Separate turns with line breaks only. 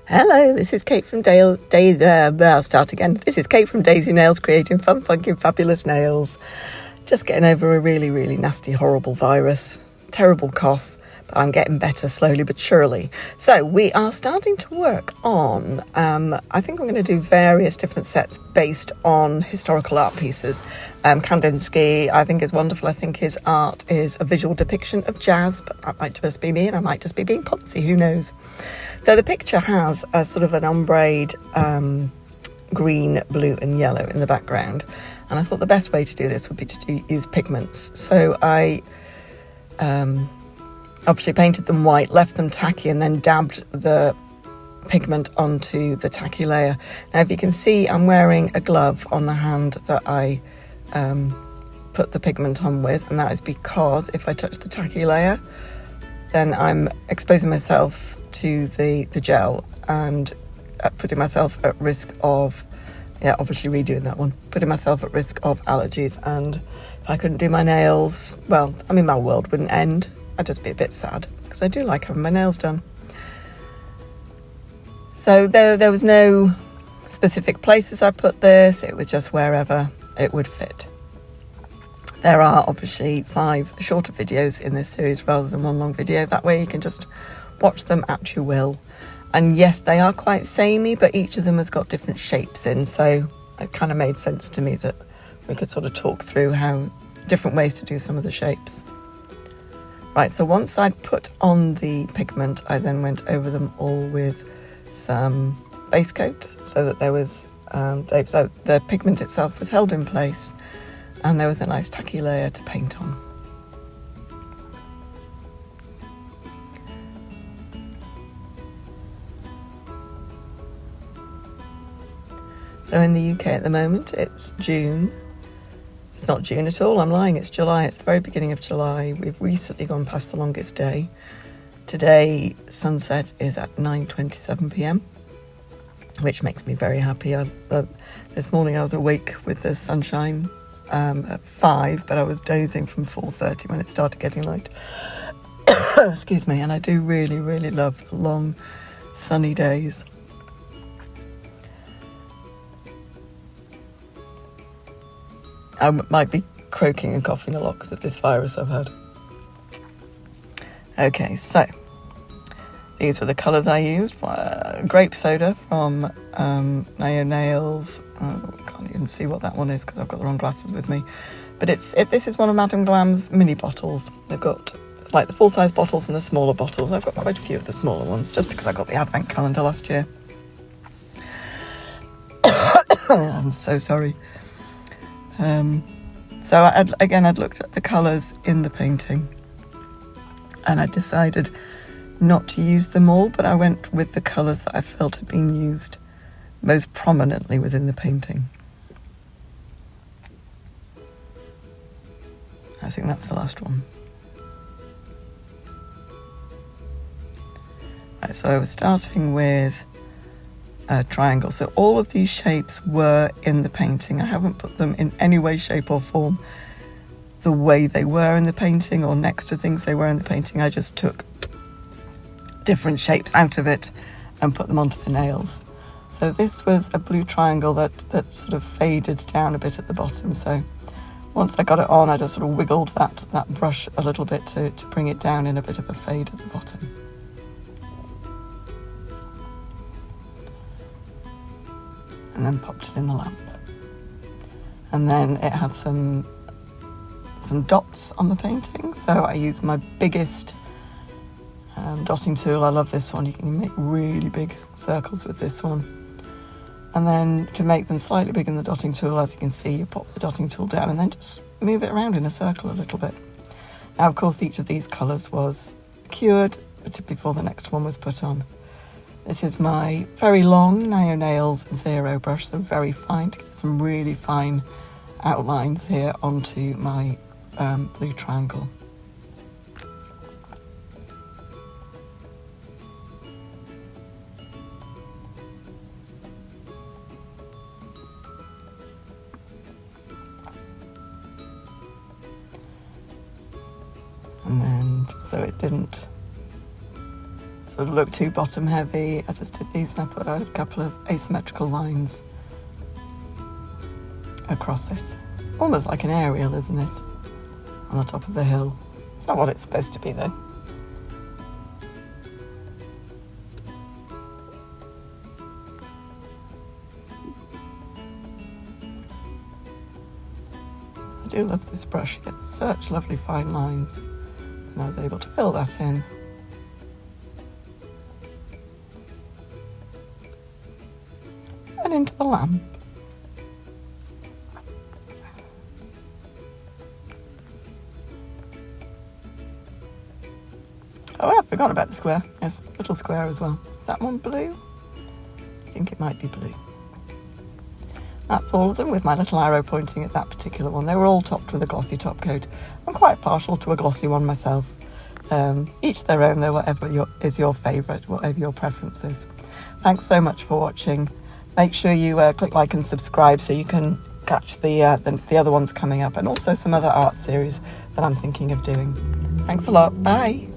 Hello, this is Kate from I'll start again. This is Kate from Daisy Nails, creating fun, funky, fabulous nails. Just getting over a really, really nasty, horrible virus. Terrible cough, but I'm getting better slowly but surely. So we are starting to work on, I think I'm going to do various different sets based on historical art pieces. Kandinsky, I think, is wonderful. I think his art is a visual depiction of jazz, but that might just be me and I might just be being poncy, who knows. So the picture has a sort of an ombre green, blue and yellow in the background. And I thought the best way to do this would be to use pigments. So I obviously painted them white, left them tacky, and then dabbed the pigment onto the tacky layer. Now, if you can see, I'm wearing a glove on the hand that I put the pigment on with, and that is because if I touch the tacky layer, then I'm exposing myself to the gel and putting myself at risk of, obviously redoing that one, putting myself at risk of allergies. And if I couldn't do my nails, well, I mean, my world wouldn't end. I'd just be a bit sad because I do like having my nails done. So there was no specific places I put this. It was just wherever it would fit. There are obviously 5 shorter videos in this series rather than one long video. That way you can just watch them at your will. And yes, they are quite samey, but each of them has got different shapes in. So it kind of made sense to me that we could sort of talk through how different ways to do some of the shapes. Right, so once I'd put on the pigment, I then went over them all with some base coat so that there was, so the pigment itself was held in place and there was a nice tacky layer to paint on. So in the UK at the moment, it's June. It's not June at all, I'm lying, it's July. It's the very beginning of July. We've recently gone past the longest day. Today, sunset is at 9:27 p.m, which makes me very happy. This morning I was awake with the sunshine at 5, but I was dozing from 4:30 when it started getting light. Excuse me, and I do really, really love long, sunny days. I might be croaking and coughing a lot because of this virus I've had. Okay, so these were the colours I used. Grape soda from Nails. Can't even see what that one is because I've got the wrong glasses with me. But this is one of Madame Glam's mini bottles. They've got like the full-size bottles and the smaller bottles. I've got quite a few of the smaller ones just because I got the advent calendar last year. I'm so sorry. So I'd looked at the colours in the painting and I decided not to use them all, but I went with the colours that I felt had been used most prominently within the painting. I think that's the last one. Right, so I was starting with a triangle. So all of these shapes were in the painting. I haven't put them in any way, shape or form the way they were in the painting or next to things they were in the painting. I just took different shapes out of it and put them onto the nails. So this was a blue triangle that sort of faded down a bit at the bottom. So once I got it on, I just sort of wiggled that brush a little bit to bring it down in a bit of a fade at the bottom. And then popped it in the lamp. And then it had some dots on the painting, so I used my biggest dotting tool. I love this one. You can make really big circles with this one. And then to make them slightly bigger than the dotting tool, as you can see, you pop the dotting tool down and then just move it around in a circle a little bit. Now, of course, each of these colours was cured before the next one was put on. This is my very long Nails Zero brush, so very fine, to get some really fine outlines here onto my blue triangle. And then, so it didn't sort of look too bottom heavy, I just did these and I put a couple of asymmetrical lines across it. Almost like an aerial, isn't it? On the top of the hill. It's not what it's supposed to be though. I do love this brush, it gets such lovely fine lines. And I was able to fill that in. And into the lamp. Oh, I've forgotten about the square. Yes, little square as well. Is that one blue? I think it might be blue. That's all of them with my little arrow pointing at that particular one. They were all topped with a glossy top coat. I'm quite partial to a glossy one myself. Each their own though, whatever is your favourite, whatever your preference is. Thanks so much for watching. Make sure you click like and subscribe so you can catch the other ones coming up, and also some other art series that I'm thinking of doing. Thanks a lot. Bye.